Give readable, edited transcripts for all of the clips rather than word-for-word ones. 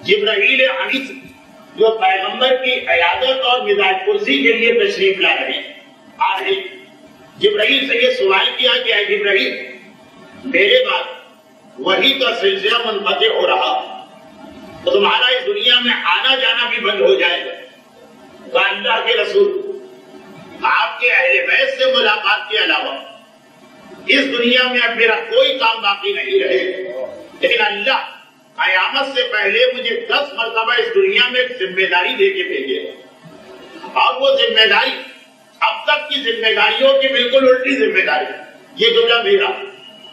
جبرائیل انیس جو پیغمبر کی عیادت اور مزاج پرسی کے لیے تشریف لا رہے ہیں، آ رہے ہیں۔ جبرائیل سے یہ سوال کیا کہ اے جبرائیل، میرے بعد وحی کا سلسلہ منقطع ہو رہا تو تمہارا اس دنیا میں آنا جانا بھی بند ہو جائے گا۔ تو اللہ کے رسول، آپ کے اہل بیت سے ملاقات کے علاوہ اس دنیا میں اب میرا کوئی کام باقی نہیں رہے، لیکن اللہ قیامت سے پہلے مجھے 10 مرتبہ اس دنیا میں ایک ذمہ داری دے کے بھیجے، اور وہ ذمہ داری اب تک کی ذمہ داریوں کی بالکل الٹی ذمہ داری۔ یہ جملہ میرا،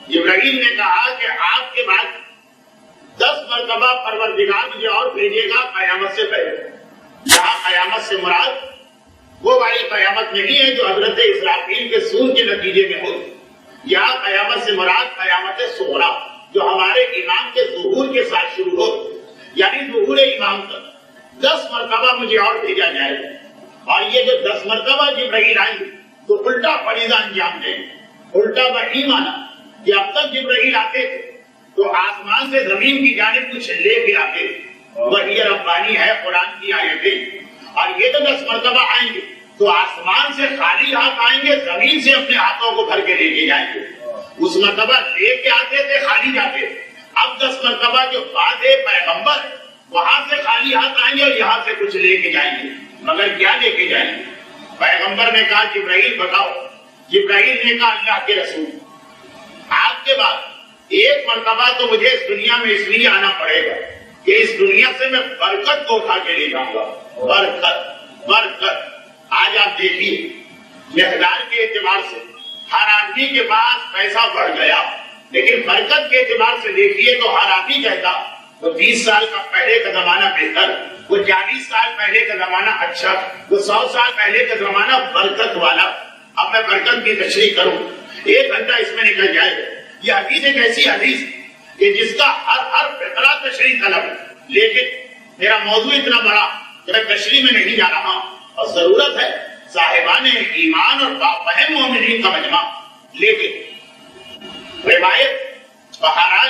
جبرائیل نے کہا کہ آپ کے بعد 10 مرتبہ پروردگار مجھے اور بھیجے گا قیامت سے پہلے۔ یہاں قیامت سے مراد وہ والی قیامت نہیں ہے جو حضرت اسرافیل کے سور کے نتیجے میں ہوتی، یہاں قیامت سے مراد قیامت صغریٰ جو ہمارے امام کے ظہور کے ساتھ شروع ہو، یعنی ظہور امام تک 10 مرتبہ مجھے اور بھیجا جائے گا۔ اور یہ جو 10 مرتبہ جبرائیل آئیں تو الٹا فریضہ انجام دیں، الٹا وحی مانا کہ اب تک جبرائیل آتے تھے تو آسمان سے زمین کی جانب کچھ لے کے آتے تھے، وحی ربانی ہے قرآن کی آیتیں، اور یہ تو 10 مرتبہ آئیں گے تو آسمان سے خالی ہاتھ آئیں گے، زمین سے اپنے ہاتھوں کو بھر کے لے کے جائیں گے۔ اس مرتبہ لے کے آتے تھے، خالی جاتے تھے، اب 10 مرتبہ جو بعد پیغمبر وہاں سے خالی ہاتھ آئیں گے اور یہاں سے کچھ لے کے جائیں گے، مگر کیا لے کے جائیں گے؟ پیغمبر نے کہا جبرائیل بتاؤ، جبرائیل نے کہا اللہ کے رسول، آپ کے بعد 1 مرتبہ تو مجھے اس دنیا میں اس لیے آنا پڑے گا کہ اس دنیا سے میں برکت کو اٹھا کے لے جاؤں گا۔ برکت، برکت، آج آپ دیکھیے مقدار کے اعتبار سے ہر آدمی کے پاس پیسہ بڑھ گیا، لیکن برکت کے اعتبار سے دیکھیے تو ہر آدمی کہتا وہ 20 سال کا پہلے کا زمانہ بہتر، وہ 40 سال پہلے کا زمانہ اچھا، وہ 100 سال پہلے کا زمانہ برکت والا۔ اب میں برکت کی تشریح کروں، 1 گھنٹہ اس میں نکل جائے گا۔ یہ حدیث ایک ایسی حدیث کہ جس کا ہر فقرہ تشریح طلب ہے، لیکن میرا موضوع اتنا بڑا کہ میں تشریح میں نہیں جا رہا، اور ضرورت ہے صاحبان ایمان اور بافہم مومنین کا مجمع، لیکن روایت بہرحال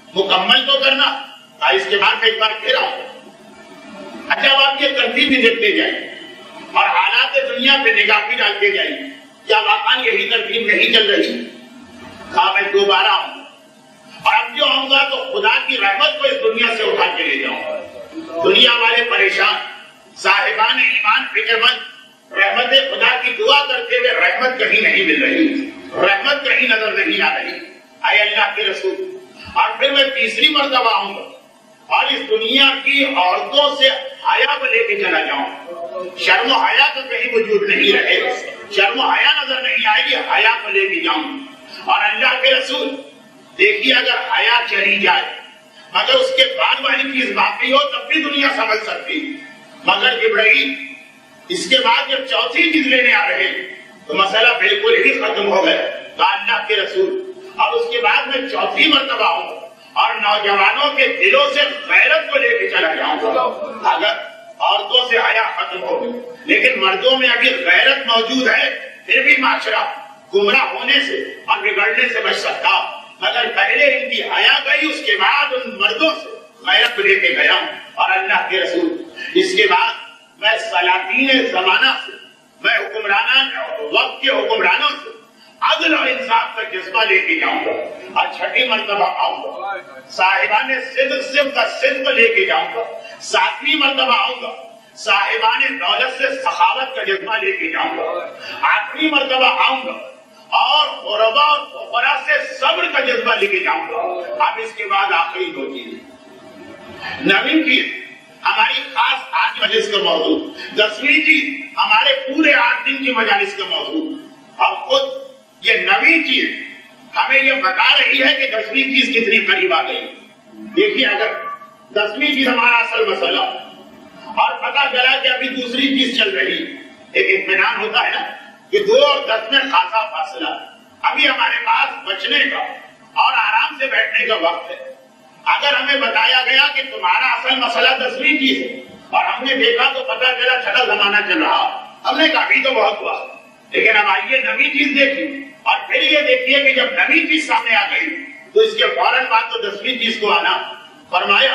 مکمل تو کرنا، اس کے بعد ایک بار پھر آؤ۔ اچھا آپ یہ ترتیب بھی دیکھتے جائیں اور حالات دنیا پہ نگاہ بھی ڈالتے جائیں، کیا واقعا یہی ترتیب نہیں چل رہی؟ ہاں میں دوبارہ آؤں، اور اب جو آؤں گا تو خدا کی رحمت کو اس دنیا سے اٹھا کے لے جاؤں گا۔ دنیا والے پریشان، صاحبان ایمان فکر مند، رحمت خدا کی دعا کرتے ہوئے رحمت کہیں نہیں مل رہی، رحمت کہیں نظر نہیں آ رہی۔ اے اللہ کے رسول، اور پھر میں تیسری مرتبہ آؤں گا اور اس دنیا کی عورتوں سے حیا کو لے کے چلا جاؤں، شرم و حیا تو کہیں وجود نہیں رہے، شرم و حیا نظر نہیں آئے گی، حیا کو لے کے جاؤں۔ اور اللہ کے رسول دیکھیے اگر حیا چلی جائے مگر اس کے بعد والی چیز باقی ہو تب بھی دنیا سمجھ سکتی، مگر جبرائیل اس کے بعد جب چوتھی چیز لینے آ رہے تو مسئلہ بالکل ہی ختم ہو گیا۔ تو اللہ کے رسول اب اس کے بعد میں چوتھی مرتبہ ہوں اور نوجوانوں کے دلوں سے غیرت کو لے کے چلا جاؤں گا۔ اگر عورتوں سے حیا ختم ہو گئی لیکن مردوں میں ابھی غیرت موجود ہے، پھر بھی معاشرہ گمراہ ہونے سے اور بگڑنے سے بچ سکتا، مگر پہلے ان کی حیا گئی، اس کے بعد ان مردوں سے غیرت لے کے گیا۔ اور اللہ کے رسول اس کے بعد میں سلاطین زمانہ سے، میں حکمرانان وقت کے حکمرانوں سے عدل اور انصاف کا جذبہ لے کے جاؤں گا، اور چھٹی مرتبہ آؤں گا صاحبان صدق کا صدق لے کے جاؤں گا، 7ویں مرتبہ آؤں گا صاحبان دولت سے سخاوت کا جذبہ لے کے جاؤں گا، 8ویں مرتبہ آؤں گا اور غربا اور فقراء سے صبر کا جذبہ لے کے جاؤں گا۔ اب اس کے بعد آخری 2 چیزیں، 9ویں چیز ہماری خاص آج مجلس کا موضوع، 10ویں چیز ہمارے پورے 8 دن کی مجالس کا موضوع۔ اب خود یہ 9ویں چیز ہمیں یہ بتا رہی ہے کہ 10ویں چیز کتنی قریب آ گئی۔ دیکھیے اگر 10ویں چیز ہمارا اصل مسئلہ اور پتا چلا کہ ابھی دوسری چیز چل رہی، ایک اطمینان ہوتا ہے نا کہ 2 اور 10 میں خاصا فاصلہ، ابھی ہمارے پاس بچنے کا اور آرام سے بیٹھنے کا وقت ہے۔ اگر ہمیں بتایا گیا کہ تمہارا اصل مسئلہ 10ویں چیز ہے اور ہم نے دیکھا تو پتا چلا چھٹا زمانہ چل رہا، ہم نے کہا ابھی تو بہت ہوا، لیکن اب آئیے 9ویں چیز دیکھیے اور پھر یہ دیکھیے کہ جب 9ویں چیز سامنے آ گئی تو اس کے فوراً بعد تو 10ویں چیز کو آنا۔ فرمایا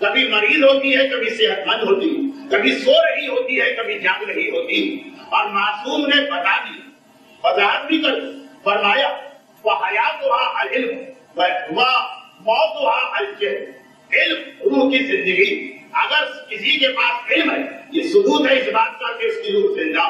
کبھی مریض ہوتی ہے، کبھی صحت مند ہوتی، کبھی سو رہی ہوتی ہے، کبھی جاگ رہی ہوتی، اور معصوم نے بتا دی، وضاحت بھی کر فرمایا وَحَيَاتُهَا الْعِلْمُ وَمَوْتُهَا الْجَهْلُ، علم روح کی زندگی۔ اگر کسی کے پاس علم ہے یہ ثبوت ہے اس بات کا کہ اس کی روح زندہ،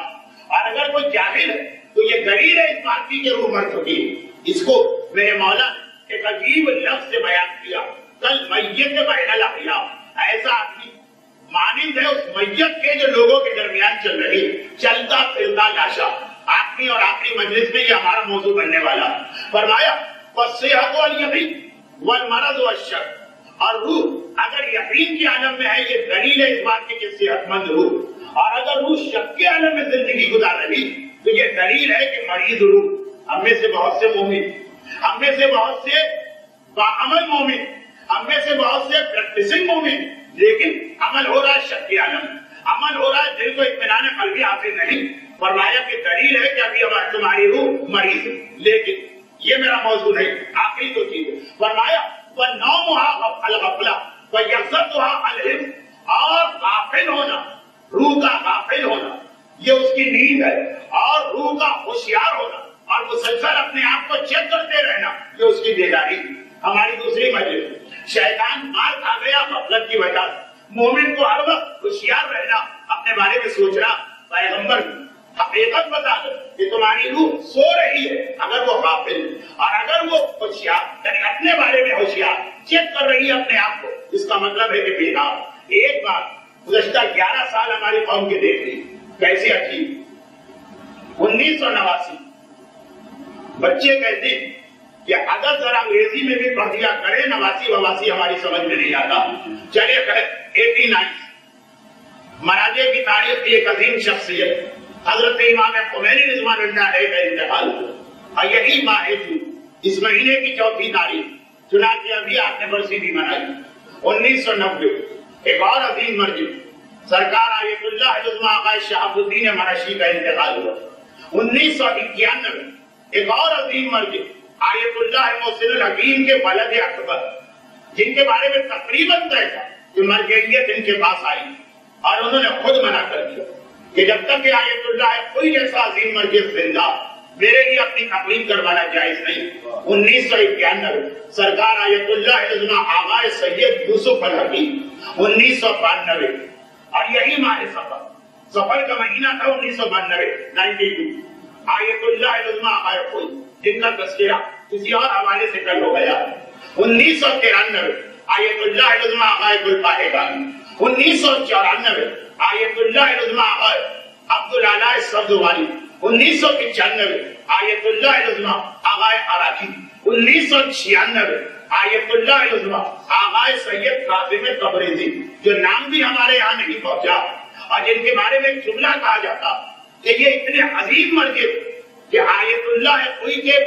اور اگر کوئی جاہل ہے تو یہ دلیل ہے اس بات کی کہ روح مر چکی ہے۔ اس کو میرے مولا نے ایک عجیب لفظ سے بیان کیا، کل میت بین الاحیاء، ایسا آدمی مانند ہے اس میت کے جو لوگوں کے درمیان چل رہی چلتا پھرتا لاشا۔ آخری اور آخری مجلس میں یہ ہمارا موضوع بننے والا۔ فرمایا والصحت والیقین والمرض والشک، اور روح اگر یقین کے عالم میں ہے یہ دلیل ہے اس بات کی کہ صحت مند روح، اور اگر روح شک کے عالم میں زندگی گزار رہی تو یہ دلیل ہے کہ مریض روح۔ ہم میں سے بہت سے مومن، ہم میں سے بہت سے باعمل مومن، ہم میں سے بہت سے پریکٹسنگ مومن، لیکن عمل ہو رہا ہے شک کے عالم، عمل ہو رہا ہے دل کو اطمینان قلبی حاصل نہیں۔ فرمایا کہ دلیل ہے کہ ابھی تمہاری روح مریض، لیکن یہ میرا موضوع نہیں، آخری تو چیز ہے۔ فرمایا وَنَوْمُهَا الْغَفْلَةُ وَيَقْظَتُهَا الْعِلْمُ، اور غافل ہونا، روح کا غافل ہونا یہ اس کی نیند ہے، اور روح کا ہوشیار ہونا اور مسلسل اپنے آپ کو چیک کرتے رہنا یہ اس کی بیداری۔ ہماری دوسری مجلس شیطان مار کھا گیا غفلت کی وجہ سے، مومن کو ہر وقت ہوشیار رہنا، اپنے بارے میں سوچنا۔ پیغمبر حقیقت بتا دو کہ تمہاری روح سو رہی ہے اگر وہ غافل، اور اگر وہ ہوشیار یعنی اپنے بارے میں ہوشیار چیک کر رہی ہے اپنے آپ کو، اس کا مطلب ہے کہ بیدار۔ ایک بات گزشتہ 11 سال ہماری قوم کے دیکھ لی کیسی اچھی۔ 1989 بچے کہتے ہیں کہ اگر ذرا انگریزی میں بھی پڑھ دیا کرے، نواسی وواسی ہماری سمجھ میں نہیں آتا۔ چلے 89 مراجع کی تاریخ کی ایک عظیم شخصیت حضرت امام خمینی رضوان اللہ علیہ کا انتقال ہوا، اور یہی ماہ جون اس مہینے کی 4 تاریخ، چنانچہ ابھی آپ نے برسی بھی منائی۔ 1990 ایک اور عظیم مرجع سرکار آیت اللہ عظمہ آقا شہاب الدین مرشی کا انتقال ہوا۔ 1991 ایک اور عظیم مرجع آیت اللہ محسن الحکیم کے ولد اکبر، جن کے بارے میں تقریباً طے تھا کہ مرجعیت ان کے پاس آئی، اور انہوں نے خود منع کر دیا کہ جب تک کہ آیت اللہ کوئی ایسا عظیم مرجع زندہ، میرے لیے اپنی تقریر کروانا جائز نہیں۔ 1991 سرکار آیت اللہ عظمہ آغا سید یوسف الحکیم، 1992 اور یہی ماہ سفر کا مہینہ تھا 1992 آیت اللہ عظمہ آغا خود، جن کا تذکرہ کسی اور حوالے سے کل ہو گیا۔ 1993 آیت اللہ عظمہ آغا گلپاہگان، 1994 آیت اللہ عظمہ آغا عبدالعلا سبزواری، 1995 آیت اللہ عظمہ آغا عراقی، 1996 آیت اللہ عظمہ آغا سید قاسم تبریزی، جو نام بھی ہمارے یہاں نہیں پہنچا، اور جن کے بارے میں ایک جملہ کہا جاتا کہ یہ اتنے عظیم مرجع کہ آیت اللہ کوئی کے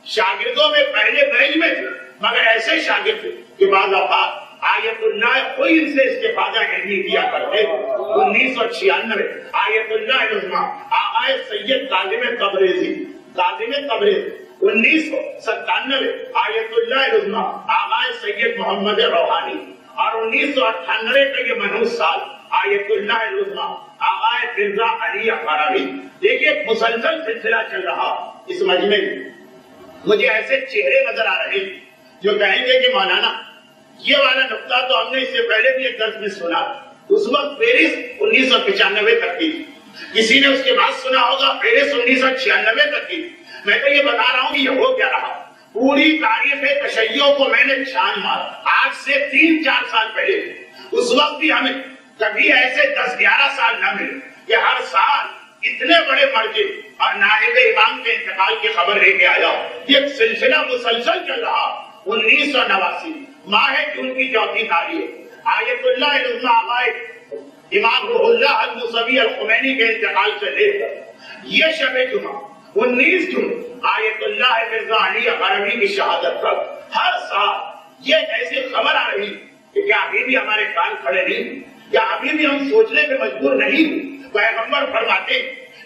شاگردوں میں پہلے بیچ میں تھے، مگر ایسے شاگرد تھے کہ بعض اوقات آیت اللہ کوئی ان سے استفادہ نہیں کیا کرتے۔ 1996 آیت اللہ عظمہ آغا سید قاسم تبریزی، 1997 آیت اللہ عظمہ آغا سید محمد روحانی، اور 1998 کا یہ منحوس سال آیت اللہ عظمہ آغا مرزا علی اقراوی۔ دیکھیے مسلسل سلسلہ چل رہا اس مجمع میں، مجھے ایسے چہرے نظر آ رہے جو کہیں گے کہ مولانا یہ والا نقطہ تو ہم نے اس سے پہلے بھی ایک درس میں سنا، اس وقت پیرس 1995 تک کی، کسی نے اس کے بعد سنا ہوگا پیرس 1996 تک کی۔ میں تو یہ بتا رہا ہوں کہ یہ ہو کیا رہا، پوری تاریخ تشیع کو میں نے چھان مارا آج سے 3-4 سال پہلے، اس وقت بھی ہمیں کبھی ایسے 10-11 سال نہ ملے کہ ہر سال اتنے بڑے مرجع اور نائب امام کے انتقال کی خبر لے کے آیا۔ یہ سلسلہ مسلسل چل رہا۔ 1989 ماہ جون کی 4 تاریخ آیت اللہ عظمہ آغا امام روح اللہ الموسوی الخمینی کے انتقال سے لے کر یہ شب جمعہ 19 جون آیت اللہ مرزا علی اقراوی کی شہادت تک ہر سال یہ ایسی خبر آ رہی کہ کیا ابھی بھی ہمارے کان کھڑے نہیں، کیا ابھی بھی ہم سوچنے پہ مجبور نہیں؟ پیغمبر فرماتے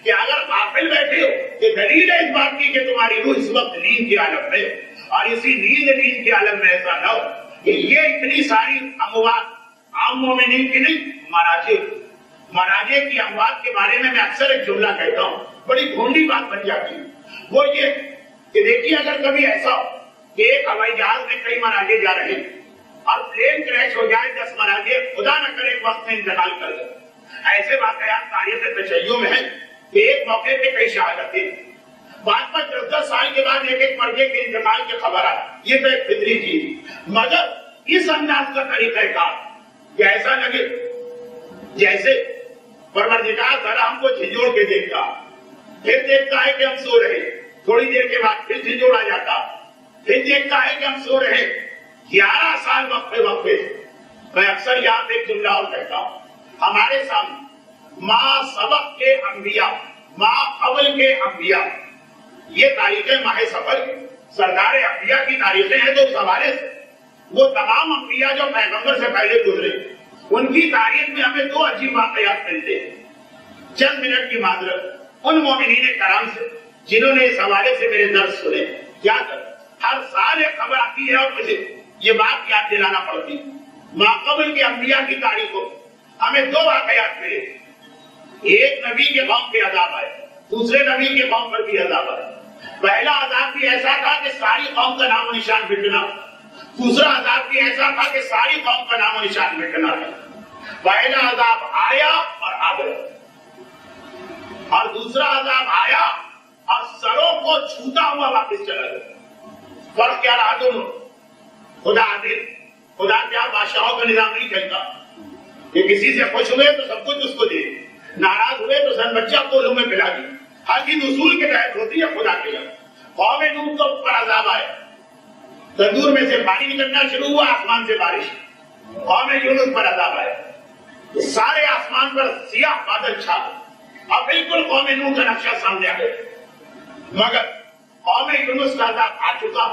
کہ اگر غافل بیٹھے ہو کہ دلیل ہے اس بات کی کہ تمہاری روح اس وقت نیند کے عالم میں، اور اسی نیند کے عالم میں ایسا نہ ہو کہ یہ اتنی ساری اموات عام مومنین کی نہیں، مراجع کی اموات کے بارے میں اکثر ایک جملہ کہتا ہوں، بڑی گھونڈی بات بن جاتی ہے، وہ یہ کہ دیکھیے اگر کبھی ایسا ہو کہ ایک ہوائی جہاز میں کئی مراجع جا رہے ہیں اور پلین کریش ہو جائے، 10 مراجع خدا نہ کرے ایک وقت میں انتقال کر گئے، ایسے واقعات تاریخ تشیع میں ہیں کہ ایک موقع پہ کئی شہادتیں، بعد میں 10 سال کے بعد ایک مرجع کے انتقال کی خبر آئی، یہ تو ایک فطری چیز، مگر اس انداز کا طریقہ کار کہ ایسا لگے جیسے پروردگار ذرا ہم کو جھنجھوڑ کے دیکھتا، پھر دیکھتا ہے کہ ہم سو رہے، تھوڑی دیر کے بعد پھر جھنجھوڑا جاتا، پھر دیکھتا ہے کہ ہم سو رہے، 11 سال وقفے میں اکثر یہاں پہ ایک جملہ اور کہتا ہوں، ہمارے سامنے ماں سبق کے انبیاء، ماں قبل کے انبیاء، یہ تاریخیں ماہ سفر سردار انبیاء کی تاریخیں ہیں، تو اس حوالے سے وہ تمام انبیاء جو پیغمبر سے پہلے گزرے ان کی تاریخ میں ہمیں 2 عجیب واقعات ملتے ہیں۔ چند منٹ کی معذرت ان مومنین کرام سے جنہوں نے اس حوالے سے میرے درس سنے، کیا کر ہر سال ایک خبر آتی ہے اور مجھے یہ بات یاد دلانا پڑتی، ماقبل کے انبیاء کی تاریخ کو ہمیں 2 واقعات ملے، ایک نبی کے قوم پہ عذاب آئے، دوسرے نبی کے قوم پر بھی عذاب آئے۔ پہلا عذاب بھی ایسا تھا کہ ساری قوم کا نام و نشان مٹنا، دوسرا عذاب بھی ایسا تھا کہ ساری قوم کا نام و نشان مٹنا تھا۔ پہلا عذاب آیا اور آ گیا، اور دوسرا عذاب آیا اور سروں کو چھوتا ہوا واپس چلا گیا۔ فرق کیا رہا دونوں؟ خدا عادل، خدا کیا بادشاہوں کا نظام نہیں چلتا کہ کسی سے خوش ہوئے تو سب کچھ اس کو دے، ناراض ہوئے تو سن بچہ کو لوں میں پلا دی، ہر چیز اصول کے تحت ہوتی ہے خدا کے یہاں۔ قوم نوح کو پر عذاب آئے، تندور میں سے پانی نکلنا شروع ہوا، آسمان سے بارش۔ قوم یونس پر عذاب آئے، سارے آسمان پر سیاہ بادل چھا، اور بالکل قوم نوح کا نقشہ سامنے آ گیا، مگر قوم یونس کا عذاب آ چکا،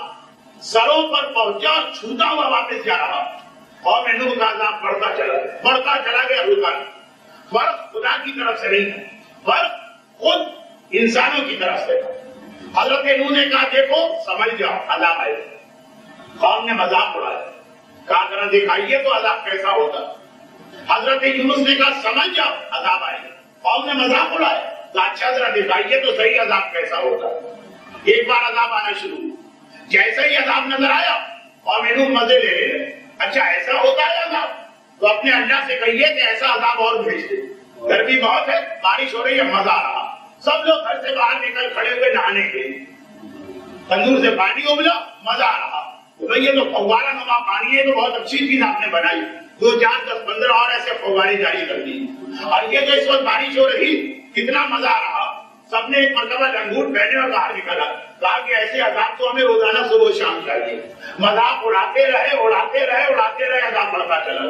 سروں پر پہنچا اور چھوتا ہوا واپس جا رہا۔ قوم نوح کا عذاب بڑھتا چلا گیا، رکا۔ فرق خدا کی طرف سے نہیں ہے، فرق خود انسانوں کی طرف سے ہے۔ حضرت نوح نے کہا دیکھو سمجھ جاؤ عذاب آئے، قوم نے مذاق اڑایا، کہا ذرا دکھائیے تو عذاب کیسا ہوتا۔ حضرت یونس نے کہا سمجھ جاؤ عذاب آئے، قوم نے مذاق اڑایا، کہا اچھا ذرا دکھائیے تو صحیح عذاب کیسا ہوتا۔ ایک بار عذاب آنا شروع، جیسے ہی عذاب نظر آیا قوم نوح مزے لے رہے، اچھا ایسا ہوتا ہے عذاب، تو اپنے اللہ سے کہیے کہ ایسا عذاب اور بھیج دے، گرمی بہت ہے، بارش ہو رہی ہے، مزہ آ رہا۔ سب لوگ گھر سے باہر نکل کھڑے ہوئے نہانے کے، تندور سے پانی ابلا، مزہ آ رہا۔ بھائی یہ تو فوارہ نما پانی ہے، تو بہت اچھی چیز آپ نے بنائی، 2 4 10 15 اور ایسے فوارے جاری کر دی، اور یہ جو اس وقت بارش ہو رہی کتنا مزہ آ رہا۔ سب نے ایک مرتبہ لنگوٹ پہنے اور باہر نکلا، کہا کہ ایسے عذاب تو ہمیں روزانہ صبح و شام چاہیے۔ مذاق اڑاتے رہے، عذاب بڑھتا چلا،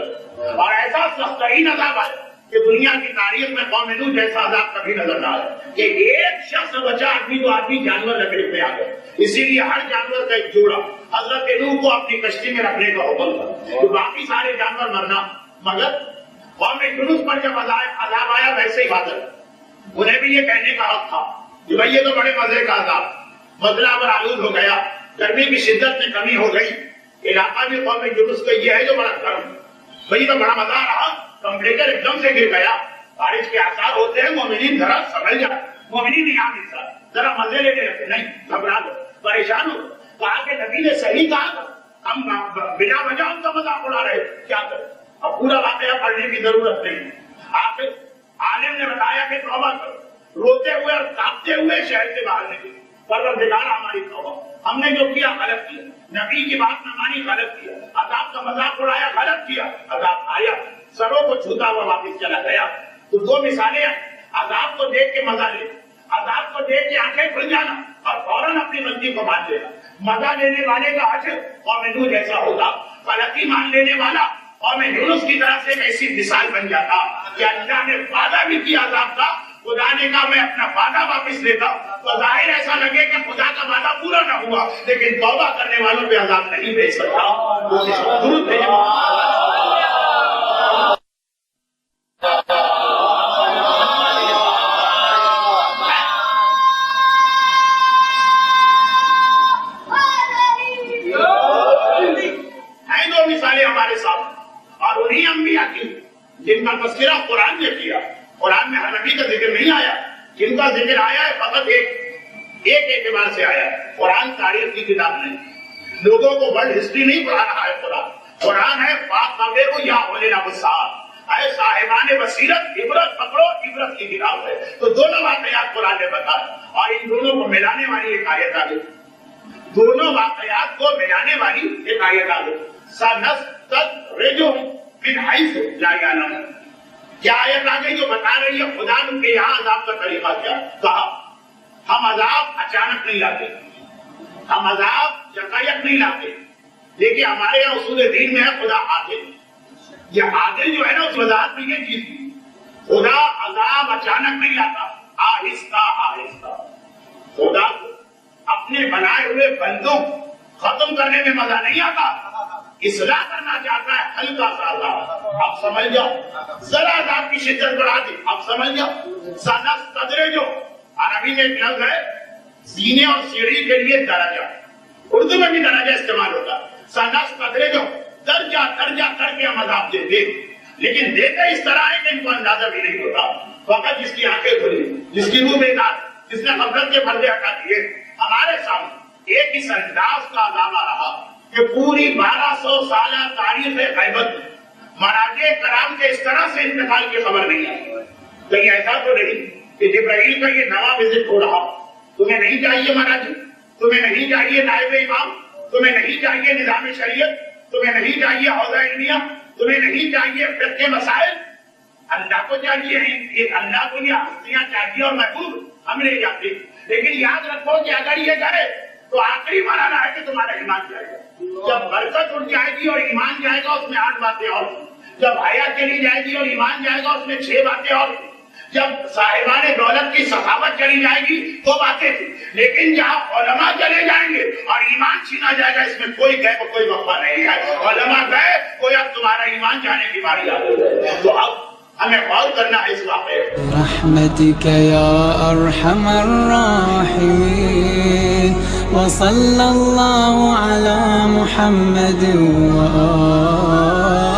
اور ایسا سخترین عذاب ہے کہ دنیا کی تاریخ میں قوم نوح جیسا عذاب کبھی نظر نہ آیا کہ ایک شخص بچا، آدمی تو آدمی جانور لکڑی میں آ گئے۔ اسی لیے ہر جانور کا ایک جوڑا حضرت نوح کو اپنی کشتی میں رکھنے کا حکم تھا، تو باقی سارے جانور مرنا، مگر قوم یونس پر جب عذاب آیا ویسے ہی بادل، انہیں بھی یہ کہنے کا حق تھا کہ بھائی یہ تو بڑے مزے کا عذاب، بدلہ پر آلود ہو گیا، گرمی کی شدت میں کمی ہو گئی، علاقہ بھی قوم یونس کا یہ ہے جو بڑا گرم، بھائی تو بڑا مزہ آ رہا، کمپریچر ایک دم سے گر گیا، بارش کے آثار ہوتے ہیں، مومنین ذرا سمجھ جائے، مومنین یہاں حصہ ذرا مزے لیتے رہتے، نہیں گھبرا دو، پریشان ہو، کہا کہ نبی نے صحیح کہا، ہم بنا وجہ ان کا مذاق اڑا رہے، کیا کریں، اب پورا واقعہ پڑھنے کی ضرورت نہیں۔ آخر عالم نے بتایا کہ توبہ کرو، روتے ہوئے اور کانپتے ہوئے شہر سے باہر نکلے، پروردگار ہماری توبہ، ہم نے جو کیا غلط کیا، نبی کی بات نہ مانی غلط کیا، عذاب کا مذاق اڑایا غلط کیا، عذاب آیا سروں کو چھوتا ہوا واپس چلا گیا۔ تو 2 مثالیں ہیں، عذاب کو دیکھ کے مزہ لے، عذاب کو دیکھ کے آنکھیں کھل جانا اور فوراً اپنی غلطی کو مان لینا۔ مزہ لینے والے کا اجر قوم نوح جیسا ہوگا، غلطی مان لینے والا قوم یونس کی طرف سے ایک ایسی مثال بن جاتا کہ اللہ نے وعدہ بھی کیا عذاب کا، خدا نے کہا میں اپنا وعدہ واپس لیتا، تو ظاہر ایسا لگے کہ خدا کا وعدہ پورا نہ ہوا، لیکن توبہ کرنے والوں پہ عذاب نہیں بھیج سکتا۔ درود بھیجو۔ انبیاء جن کا ذکر آیا ہے فقط ایک اعتبار سے آیا ہے، قرآن تاریخ کی کتاب نہیں، لوگوں کو ورلڈ ہسٹری نہیں پڑھا رہا ہے قرآن ہے پاک کعبے کو یا اولین ابصار، اے صاحبان بصیرت عبرت پکڑو، عبرت کی کتاب ہے۔ تو دونوں واقعات قرآن نے بتایا اور ان دونوں کو ملانے والی ایک آیت آ گئی، دونوں واقعات کو ملانے والی ایک آیت آ گئی، سنستدرجہم من حیث لا یعلمون۔ کیا آیت آ گئی جو بتا رہی ہے خدا ان کے یہاں عذاب کا طریقہ کیا؟ کہا ہم عذاب اچانک نہیں لاتے، ہم عذاب یکایک نہیں لاتے، دیکھیے ہمارے یہاں اصول دین میں ہے خدا عادل، یہ عادل جو ہے نا اس وضاحت میں یہ چیز تھی، خدا عذاب اچانک نہیں لاتا، آہستہ آہستہ۔ خدا کو اپنے بنائے ہوئے بندوں ختم کرنے میں مزہ نہیں آتا، اصلاح کرنا چاہتا ہے ہلکا سا عذاب، اب سمجھ جاؤ، ذرا عذاب کی شدت بڑھا دی، اب سمجھ جاؤ۔ سنستدرجہم عربی میں ایک لفظ ہے سینے اور سیڑھی کے لیے درجہ، اردو میں بھی درجہ استعمال ہوتا ہے، سنستدرجہم درجہ درجہ کر کے ہم عذاب دیتے، لیکن دیتے اس طرح ہے کہ ان کو اندازہ بھی نہیں ہوتا، فقط جس کی آنکھیں کھلی، جس کی روح بیدار، جس نے غفلت کے پردے ہٹا دیے، ہمارے سامنے ایک ہی انداز کا عذاب آ رہا کہ پوری 1200 سالہ تاریخ غیبت میں مراجع کرام کے اس طرح سے انتقال کی خبر نہیں آئی، کہیں ایسا تو نہیں کہ جبرائیل کا یہ نواں وزٹ ہو رہا، تمہیں نہیں چاہیے مراجع، تمہیں نہیں چاہیے نائب امام، تمہیں نہیں چاہیے نظام شریعت، تمہیں نہیں چاہیے حوزہ علمیہ، تمہیں نہیں چاہیے فقہ مسائل، اللہ کو چاہیے، ایک اللہ کو یہ ہستیاں چاہیے اور محبوب ہم لے جاتے، لیکن یاد رکھو کہ اگر یہ کرے تو آخری مرانا ہے کہ تمہارا ایمان جائے گا، جب برکت اٹھ جائے گی اور ایمان جائے گا اس میں 8 باتیں اور، جب حیا چلی جائے گی اور ایمان جائے گا اس میں 6 باتیں اور، جب صاحبان دولت کی سخاوت چلی جائے گی 2 باتیں تھی، لیکن جہاں علماء چلے جائیں گے اور ایمان چھینا جائے گا اس میں کوئی غیب کوئی وقفہ نہیں ہے، علماء گئے کوئی اب تمہارا ایمان جانے کی باری آ گئی، تو اب ہمیں غور کرنا ہے اس واقعے رحمتک یا ارحم الراحمین وصلی اللہ علی محمد وآلہ